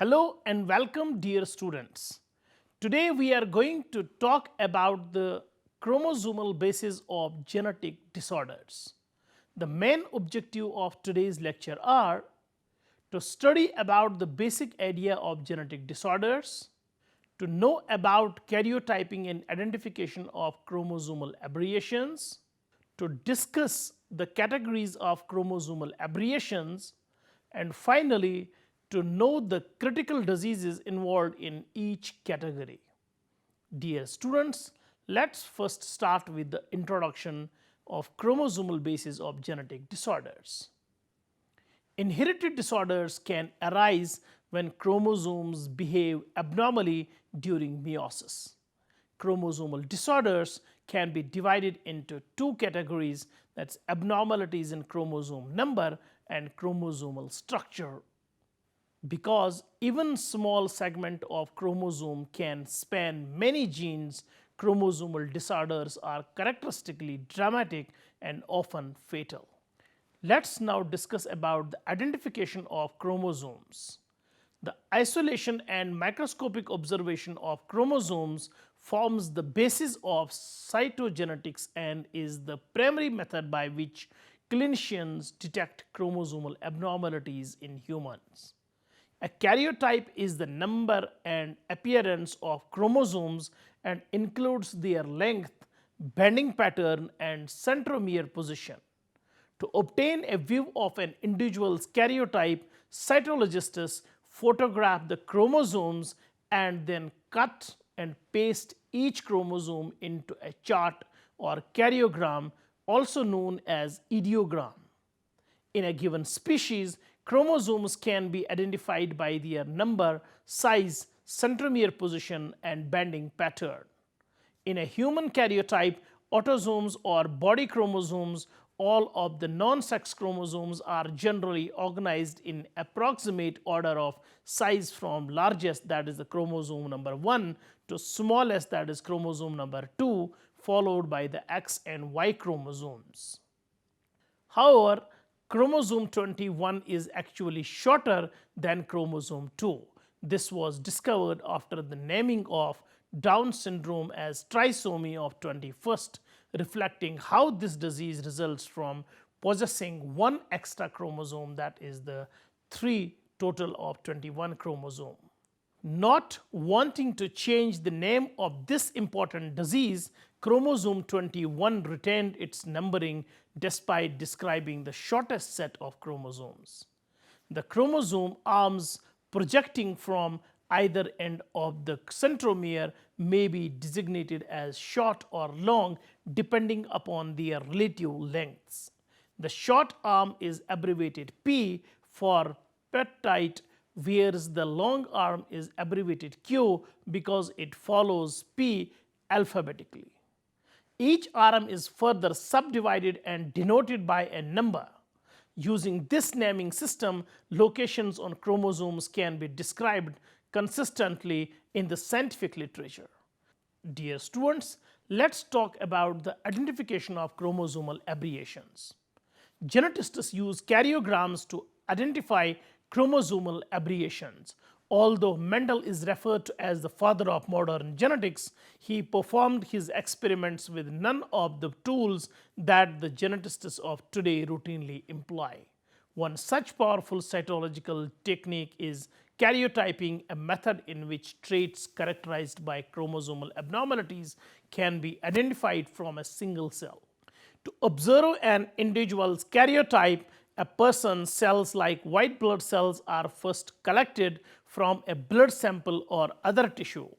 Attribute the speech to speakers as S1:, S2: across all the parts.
S1: Hello and welcome, dear students. Today we are going to talk about the chromosomal basis of genetic disorders. The main objective of today's lecture are to study about the basic idea of genetic disorders, to know about karyotyping and identification of chromosomal aberrations, to discuss the categories of chromosomal aberrations, and finally to know the critical diseases involved in each category. Dear students, let's first start with the introduction of chromosomal basis of genetic disorders. Inherited disorders can arise when chromosomes behave abnormally during meiosis. Chromosomal disorders can be divided into two categories, that's abnormalities in chromosome number and chromosomal structure. Because even small segment of chromosome can span many genes, chromosomal disorders are characteristically dramatic and often fatal. Let's now discuss about the identification of chromosomes. The isolation and microscopic observation of chromosomes forms the basis of cytogenetics and is the primary method by which clinicians detect chromosomal abnormalities in humans. A karyotype is the number and appearance of chromosomes and includes their length, bending pattern, and centromere position. To obtain a view of an individual's karyotype, cytologists photograph the chromosomes and then cut and paste each chromosome into a chart or karyogram, also known as ideogram. In a given species, chromosomes can be identified by their number, size, centromere position, and bending pattern. In a human karyotype, autosomes or body chromosomes, all of the non-sex chromosomes are generally organized in approximate order of size from largest, that is the chromosome number 1, to smallest, that is chromosome number 2, followed by the X and Y chromosomes. However, chromosome 21 is actually shorter than chromosome 2. This was discovered after the naming of Down syndrome as trisomy of 21st, reflecting how this disease results from possessing one extra chromosome, that is the 3 total of 21 chromosome. Not wanting to change the name of this important disease, chromosome 21 retained its numbering despite describing the shortest set of chromosomes. The chromosome arms projecting from either end of the centromere may be designated as short or long depending upon their relative lengths. The short arm is abbreviated P for peptide, whereas the long arm is abbreviated Q because it follows P alphabetically. Each arm is further subdivided and denoted by a number. Using this naming system, locations on chromosomes can be described consistently in the scientific literature. Dear students, let's talk about the identification of chromosomal aberrations. Geneticists use karyograms to identify chromosomal aberrations. Although Mendel is referred to as the father of modern genetics, he performed his experiments with none of the tools that the geneticists of today routinely employ. One such powerful cytological technique is karyotyping, a method in which traits characterized by chromosomal abnormalities can be identified from a single cell. To observe an individual's karyotype, a person's cells like white blood cells are first collected from a blood sample or other tissue.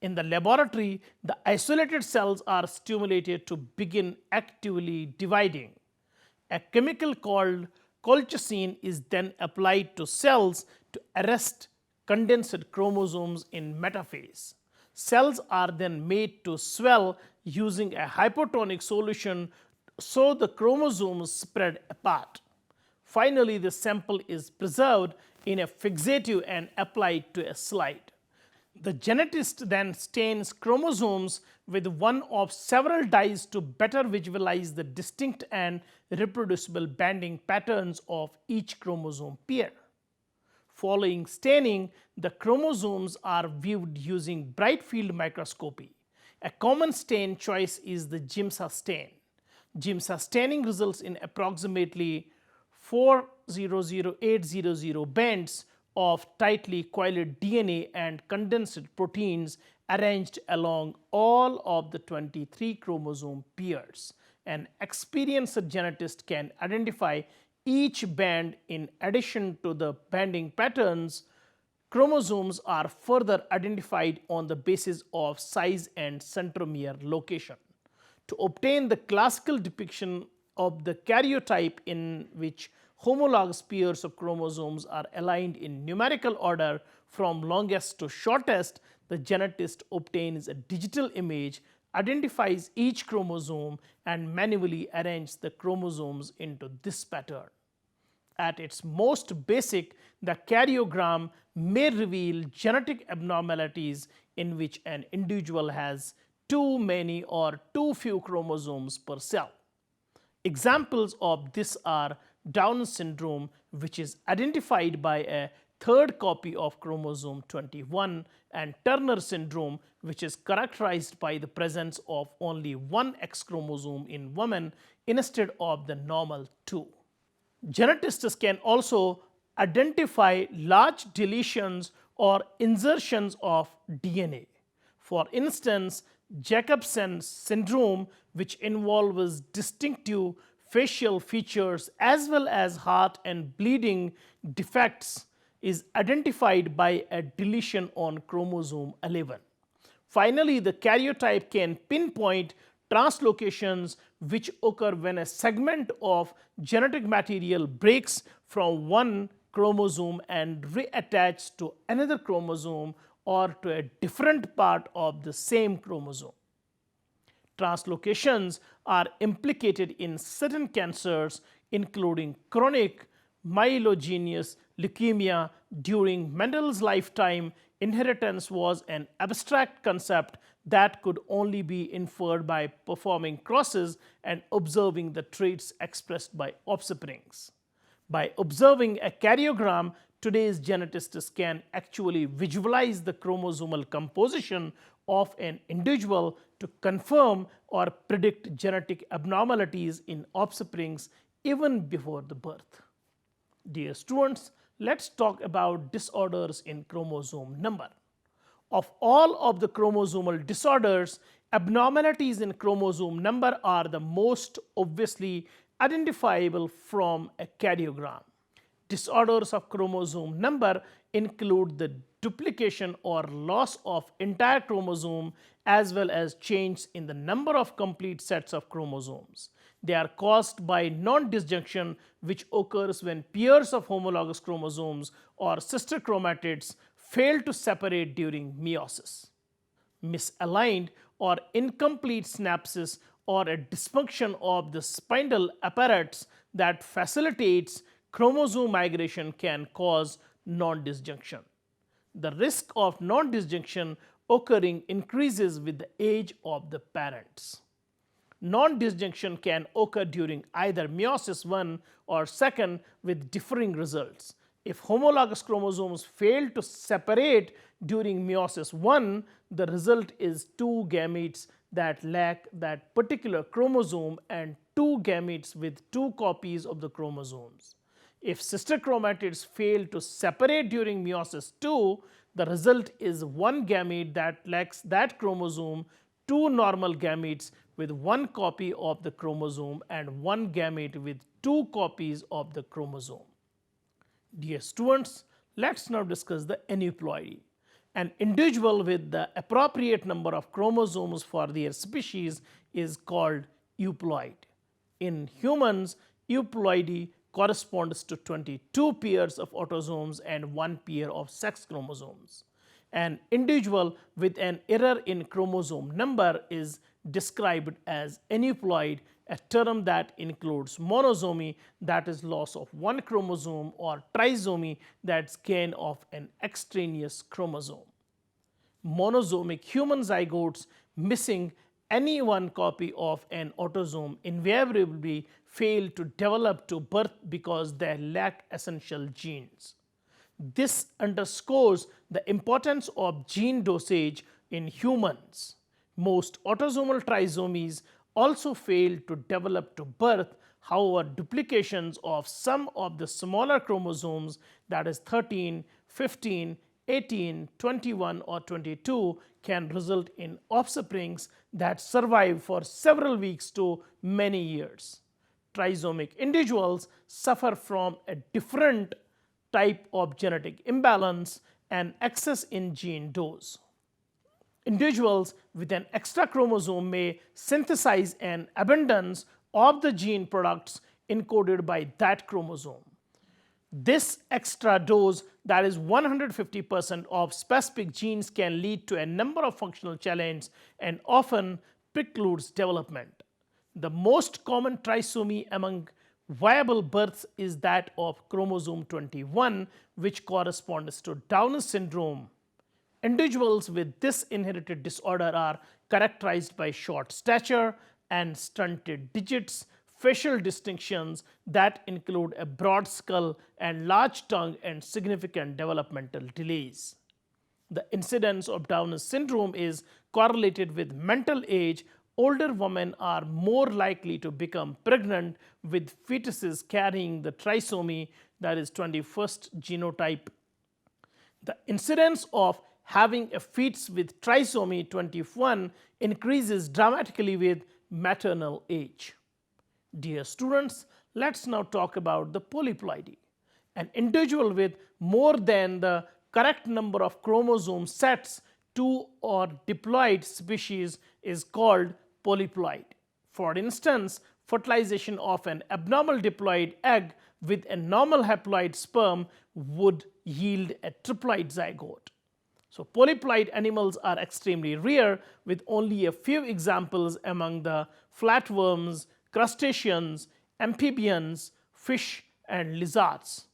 S1: In the laboratory, the isolated cells are stimulated to begin actively dividing. A chemical called colchicine is then applied to cells to arrest condensed chromosomes in metaphase. Cells are then made to swell using a hypotonic solution so the chromosomes spread apart. Finally, the sample is preserved in a fixative and applied to a slide. The geneticist then stains chromosomes with one of several dyes to better visualize the distinct and reproducible banding patterns of each chromosome pair. Following staining, the chromosomes are viewed using bright field microscopy. A common stain choice is the Giemsa stain. Giemsa staining results in approximately 400800 bands of tightly coiled DNA and condensed proteins arranged along all of the 23 chromosome pairs. An experienced genetist can identify each band in addition to the banding patterns. Chromosomes are further identified on the basis of size and centromere location. To obtain the classical depiction of the karyotype in which homologous pairs of chromosomes are aligned in numerical order from longest to shortest, the genetist obtains a digital image, identifies each chromosome, and manually arranges the chromosomes into this pattern. At its most basic, the karyogram may reveal genetic abnormalities in which an individual has too many or too few chromosomes per cell. Examples of this are Down syndrome, which is identified by a third copy of chromosome 21, and Turner syndrome, which is characterized by the presence of only one X chromosome in women instead of the normal 2. Geneticists can also identify large deletions or insertions of DNA. For instance, Jacobsen syndrome, which involves distinctive facial features as well as heart and bleeding defects, is identified by a deletion on chromosome 11. Finally, the karyotype can pinpoint translocations which occur when a segment of genetic material breaks from one chromosome and reattaches to another chromosome or to a different part of the same chromosome. Translocations are implicated in certain cancers, including chronic myelogenous leukemia. During Mendel's lifetime, inheritance was an abstract concept that could only be inferred by performing crosses and observing the traits expressed by offsprings. By observing a karyogram, today's geneticists can actually visualize the chromosomal composition of an individual to confirm or predict genetic abnormalities in offsprings even before the birth. Dear students, let's talk about disorders in chromosome number. Of all of the chromosomal disorders, abnormalities in chromosome number are the most obviously identifiable from a karyogram. Disorders of chromosome number include the duplication or loss of entire chromosome as well as change in the number of complete sets of chromosomes. They are caused by non-disjunction, which occurs when pairs of homologous chromosomes or sister chromatids fail to separate during meiosis. Misaligned or incomplete synapses or a dysfunction of the spindle apparatus that facilitates chromosome migration can cause non-disjunction. The risk of non-disjunction occurring increases with the age of the parents. Non-disjunction can occur during either meiosis 1 or 2 with differing results. If homologous chromosomes fail to separate during meiosis 1, the result is two gametes that lack that particular chromosome and two gametes with two copies of the chromosomes. If sister chromatids fail to separate during meiosis 2, the result is one gamete that lacks that chromosome, two normal gametes with one copy of the chromosome, and one gamete with two copies of the chromosome. Dear students, let's now discuss the aneuploidy. An individual with the appropriate number of chromosomes for their species is called euploid. In humans, euploidy corresponds to 22 pairs of autosomes and one pair of sex chromosomes. An individual with an error in chromosome number is described as aneuploid, a term that includes monosomy, that is loss of one chromosome, or trisomy, that's gain of an extraneous chromosome. Monosomic human zygotes missing any one copy of an autosome invariably fail to develop to birth because they lack essential genes. This underscores the importance of gene dosage in humans. Most autosomal trisomies also fail to develop to birth. However, duplications of some of the smaller chromosomes, that is 13, 15, 18, 21 or 22, can result in offsprings that survive for several weeks to many years. Trisomic individuals suffer from a different type of genetic imbalance and excess in gene dose. Individuals with an extra chromosome may synthesize an abundance of the gene products encoded by that chromosome. This extra dose, that is 150% of specific genes, can lead to a number of functional challenges and often precludes development. The most common trisomy among viable births is that of chromosome 21, which corresponds to Down syndrome. Individuals with this inherited disorder are characterized by short stature and stunted digits, facial distinctions that include a broad skull and large tongue, and significant developmental delays. The incidence of Down syndrome is correlated with mental age. Older women are more likely to become pregnant with fetuses carrying the trisomy, that is 21st genotype. The incidence of having a fetus with trisomy 21 increases dramatically with maternal age. Dear students, let's now talk about the polyploidy. An individual with more than the correct number of chromosome sets, two or diploid species, is called polyploid. For instance, fertilization of an abnormal diploid egg with a normal haploid sperm would yield a triploid zygote. So polyploid animals are extremely rare, with only a few examples among the flatworms, crustaceans, amphibians, fish and lizards.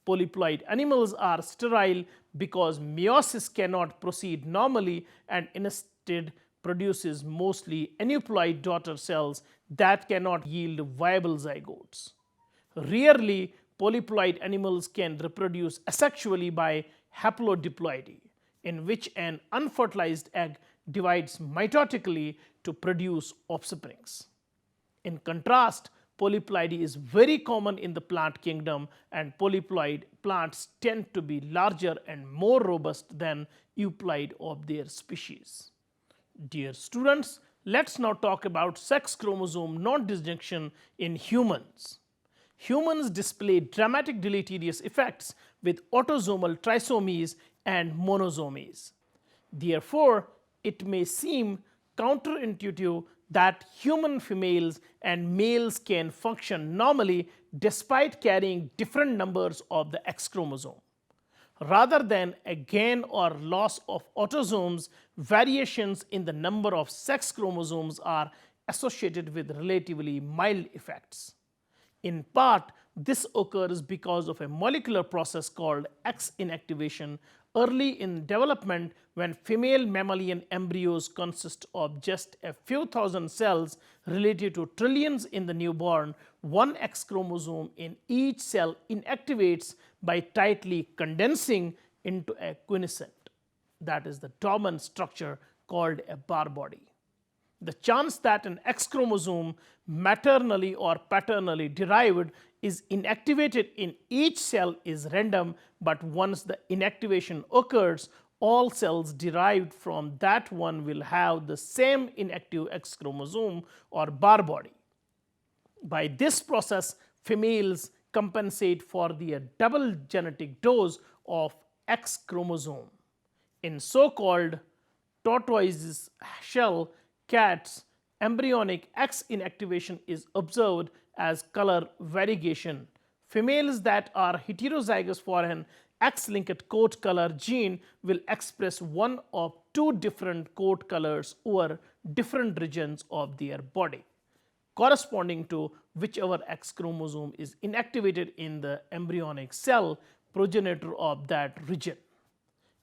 S1: Polyploid animals are sterile because meiosis cannot proceed normally and instead produces mostly aneuploid daughter cells that cannot yield viable zygotes. Rarely, polyploid animals can reproduce asexually by haplodiploidy, in which an unfertilized egg divides mitotically to produce offsprings. In contrast, polyploidy is very common in the plant kingdom, and polyploid plants tend to be larger and more robust than euploid of their species. Dear students, let's now talk about sex chromosome non-disjunction in humans. Humans display dramatic deleterious effects with autosomal trisomies and monosomies. Therefore, it may seem counterintuitive that human females and males can function normally despite carrying different numbers of the X chromosome. Rather than a gain or loss of autosomes, variations in the number of sex chromosomes are associated with relatively mild effects. In part, this occurs because of a molecular process called X inactivation early in development, when female mammalian embryos consist of just a few thousand cells relative to trillions in the newborn. One X chromosome in each cell inactivates by tightly condensing into a quiescent, that is the dormant structure called a bar body. The chance that an X chromosome, maternally or paternally derived, is inactivated in each cell is random, but once the inactivation occurs, all cells derived from that one will have the same inactive X chromosome or bar body. By this process, females compensate for the double genetic dose of X chromosome. In so-called tortoise shell cats, embryonic X inactivation is observed as color variegation. Females that are heterozygous for an X-linked coat color gene will express one of two different coat colors over different regions of their body, corresponding to whichever X chromosome is inactivated in the embryonic cell progenitor of that region.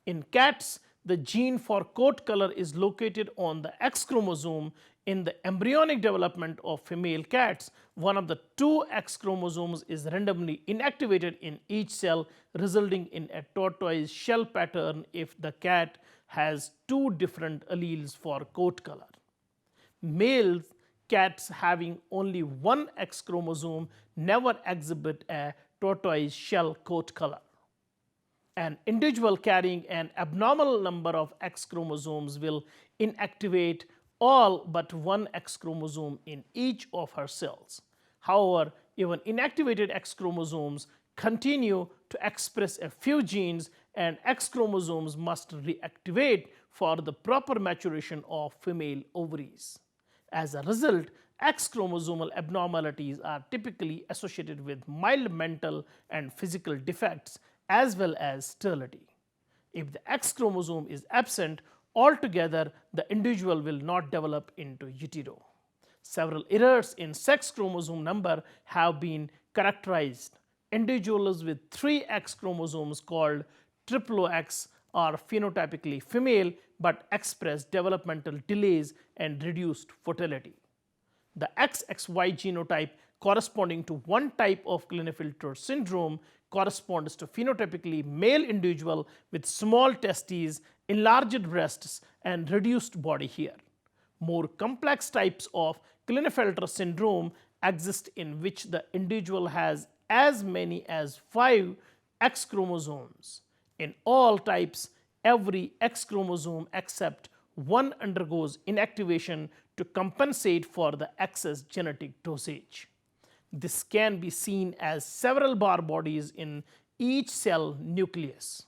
S1: In cats, the gene for coat color is located on the X chromosome. In the embryonic development of female cats, one of the two X chromosomes is randomly inactivated in each cell, resulting in a tortoise shell pattern if the cat has two different alleles for coat color. Male cats having only one X chromosome never exhibit a tortoise shell coat color. An individual carrying an abnormal number of X chromosomes will inactivate all but one X chromosome in each of her cells. However, even inactivated X chromosomes continue to express a few genes, and X chromosomes must reactivate for the proper maturation of female ovaries. As a result, X chromosomal abnormalities are typically associated with mild mental and physical defects as well as sterility. If the X chromosome is absent altogether, the individual will not develop into utero. Several errors in sex chromosome number have been characterized. Individuals with 3 X chromosomes called XXX are phenotypically female but express developmental delays and reduced fertility. The XXY genotype corresponding to one type of Klinefelter syndrome corresponds to phenotypically male individual with small testes, enlarged breasts, and reduced body hair. More complex types of Klinefelter syndrome exist in which the individual has as many as 5 X chromosomes. In all types, every X chromosome except one undergoes inactivation to compensate for the excess genetic dosage. This can be seen as several bar bodies in each cell nucleus.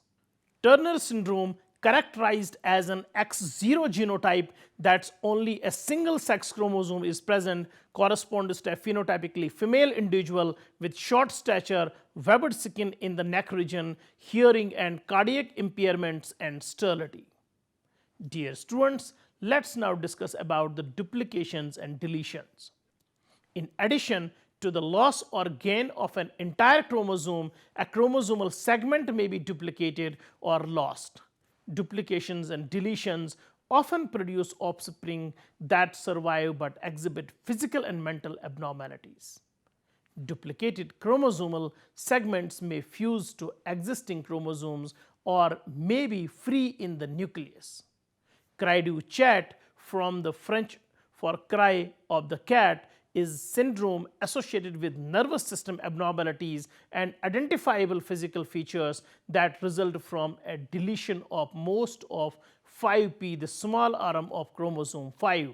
S1: Turner syndrome, characterized as an X0 genotype that's only a single sex chromosome is present, corresponds to a phenotypically female individual with short stature, webbed skin in the neck region, hearing and cardiac impairments, and sterility. Dear students, let's now discuss about the duplications and deletions. In addition to the loss or gain of an entire chromosome, a chromosomal segment may be duplicated or lost. Duplications and deletions often produce offspring that survive but exhibit physical and mental abnormalities. Duplicated chromosomal segments may fuse to existing chromosomes or may be free in the nucleus. Cri du chat, from the French for cry of the cat, is syndrome associated with nervous system abnormalities and identifiable physical features that result from a deletion of most of 5p, the small arm of chromosome 5.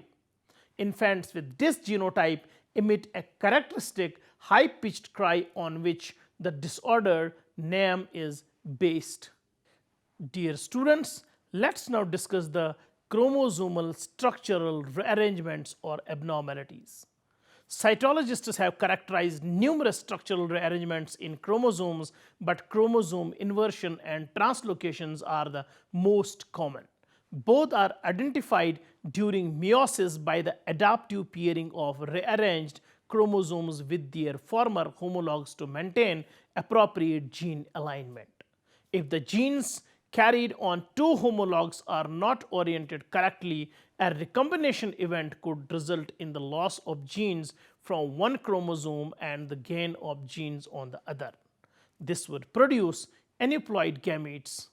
S1: Infants with this genotype emit a characteristic high-pitched cry on which the disorder name is based. Dear students, let's now discuss the chromosomal structural rearrangements or abnormalities. Cytologists have characterized numerous structural rearrangements in chromosomes, but chromosome inversion and translocations are the most common. Both are identified during meiosis by the adaptive pairing of rearranged chromosomes with their former homologs to maintain appropriate gene alignment. If the genes carried on two homologs are not oriented correctly, a recombination event could result in the loss of genes from one chromosome and the gain of genes on the other. This would produce aneuploid gametes.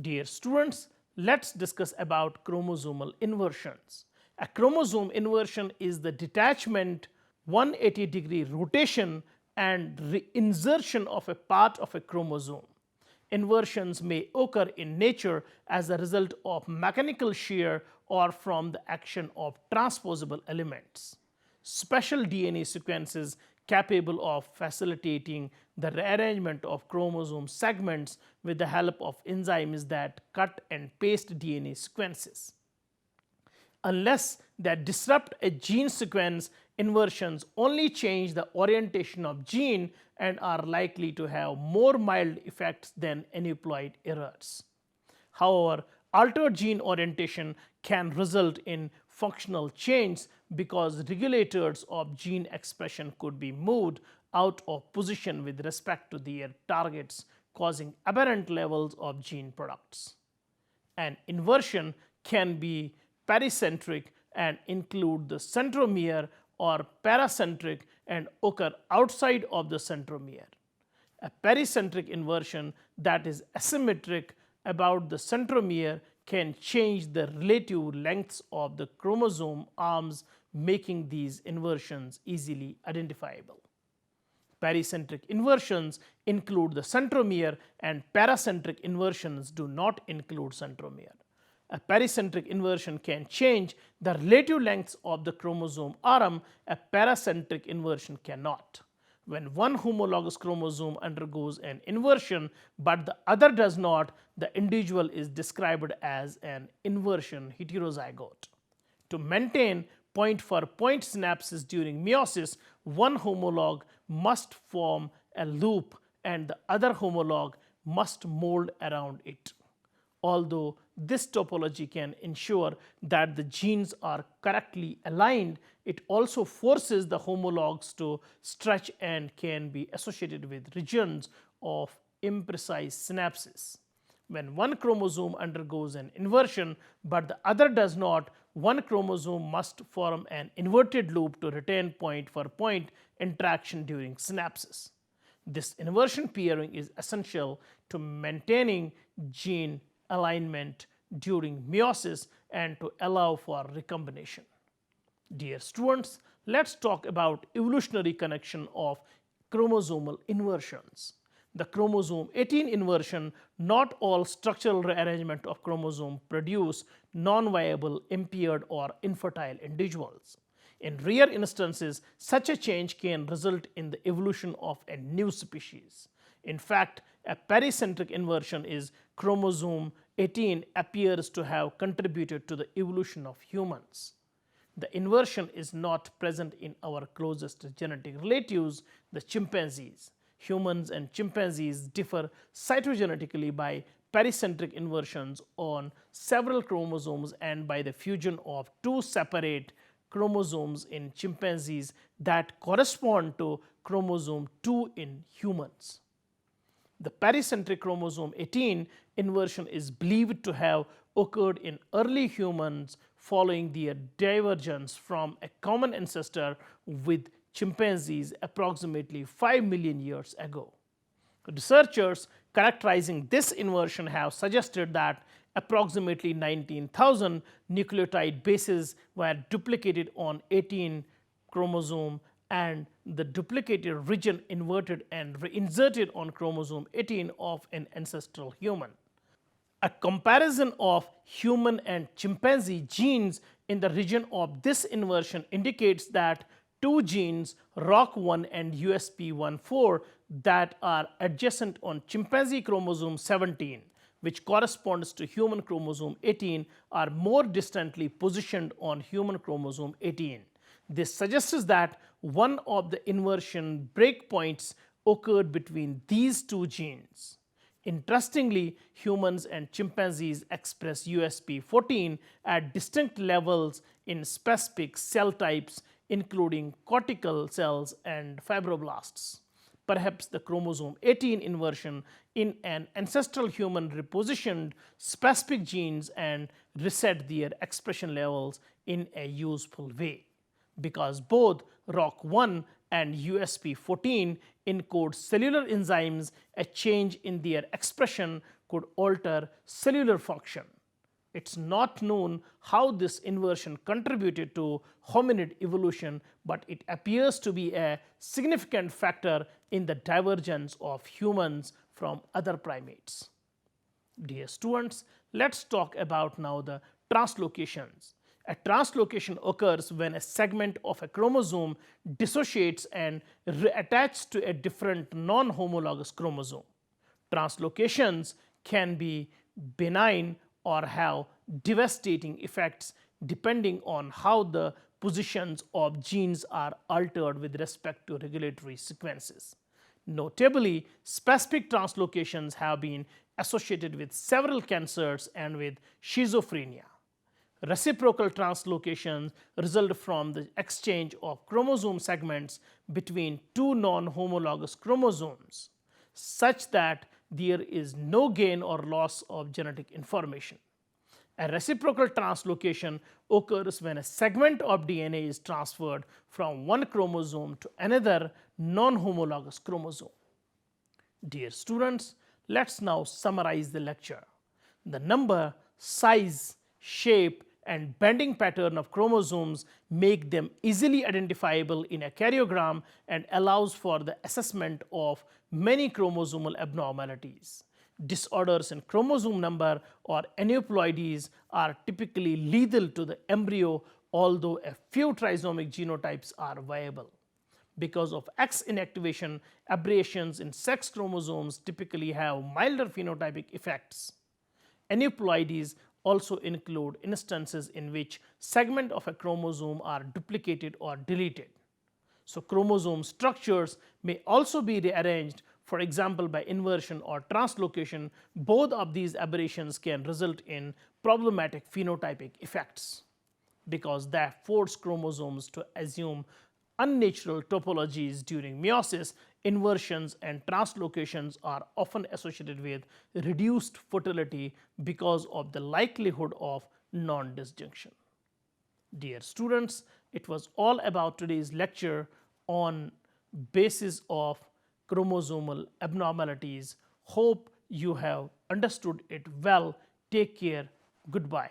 S1: Dear students, let's discuss about chromosomal inversions. A chromosome inversion is the detachment, 180-degree rotation, and reinsertion of a part of a chromosome. Inversions may occur in nature as a result of mechanical shear or from the action of transposable elements. Special DNA sequences capable of facilitating the rearrangement of chromosome segments with the help of enzymes that cut and paste DNA sequences. Unless they disrupt a gene sequence, inversions only change the orientation of gene and are likely to have more mild effects than aneuploid errors. However, altered gene orientation can result in functional change because regulators of gene expression could be moved out of position with respect to their targets, causing aberrant levels of gene products. An inversion can be pericentric, and include the centromere or paracentric and occur outside of the centromere. A pericentric inversion that is asymmetric about the centromere can change the relative lengths of the chromosome arms, making these inversions easily identifiable. Pericentric inversions include the centromere and paracentric inversions do not include centromere. A pericentric inversion can change the relative lengths of the chromosome arm, a paracentric inversion cannot. When one homologous chromosome undergoes an inversion but the other does not, the individual is described as an inversion heterozygote. To maintain point-for-point synapses during meiosis, one homolog must form a loop and the other homolog must mold around it. Although this topology can ensure that the genes are correctly aligned, it also forces the homologs to stretch and can be associated with regions of imprecise synapses. When one chromosome undergoes an inversion but the other does not, one chromosome must form an inverted loop to retain point-for-point interaction during synapses. This inversion pairing is essential to maintaining gene alignment during meiosis and to allow for recombination. Dear students, let's talk about evolutionary connection of chromosomal inversions. The chromosome 18 inversion, not all structural rearrangement of chromosome produce non-viable, impaired or infertile individuals. In rare instances, such a change can result in the evolution of a new species. In fact, a pericentric inversion is chromosome 18 appears to have contributed to the evolution of humans. The inversion is not present in our closest genetic relatives, the chimpanzees. Humans and chimpanzees differ cytogenetically by pericentric inversions on several chromosomes and by the fusion of two separate chromosomes in chimpanzees that correspond to chromosome 2 in humans. The pericentric chromosome 18 inversion is believed to have occurred in early humans following their divergence from a common ancestor with chimpanzees approximately 5 million years ago. Researchers characterizing this inversion have suggested that approximately 19,000 nucleotide bases were duplicated on 18 chromosome and the duplicated region inverted and reinserted on chromosome 18 of an ancestral human. A comparison of human and chimpanzee genes in the region of this inversion indicates that two genes, ROC1 and USP14, that are adjacent on chimpanzee chromosome 17, which corresponds to human chromosome 18, are more distantly positioned on human chromosome 18. This suggests that one of the inversion breakpoints occurred between these two genes. Interestingly, humans and chimpanzees express USP14 at distinct levels in specific cell types, including cortical cells and fibroblasts. Perhaps the chromosome 18 inversion in an ancestral human repositioned specific genes and reset their expression levels in a useful way. Because both ROC1 and USP14 encode cellular enzymes, a change in their expression could alter cellular function. It's not known how this inversion contributed to hominid evolution, but it appears to be a significant factor in the divergence of humans from other primates. Dear students, let's talk about now the translocations. A translocation occurs when a segment of a chromosome dissociates and reattaches to a different non-homologous chromosome. Translocations can be benign or have devastating effects depending on how the positions of genes are altered with respect to regulatory sequences. Notably, specific translocations have been associated with several cancers and with schizophrenia. Reciprocal translocations result from the exchange of chromosome segments between two non-homologous chromosomes, such that there is no gain or loss of genetic information. A reciprocal translocation occurs when a segment of DNA is transferred from one chromosome to another non-homologous chromosome. Dear students, let's now summarize the lecture. The number, size, shape, and bending pattern of chromosomes make them easily identifiable in a karyogram and allows for the assessment of many chromosomal abnormalities. Disorders in chromosome number or aneuploidies are typically lethal to the embryo, although a few trisomic genotypes are viable. Because of X inactivation, aberrations in sex chromosomes typically have milder phenotypic effects. Aneuploidies also include instances in which segments of a chromosome are duplicated or deleted. So chromosome structures may also be rearranged, for example by inversion or translocation. Both of these aberrations can result in problematic phenotypic effects because they force chromosomes to assume unnatural topologies during meiosis. Inversions and translocations are often associated with reduced fertility because of the likelihood of non-disjunction. Dear students, it was all about today's lecture on basis of chromosomal abnormalities. Hope you have understood it well. Take care. Goodbye.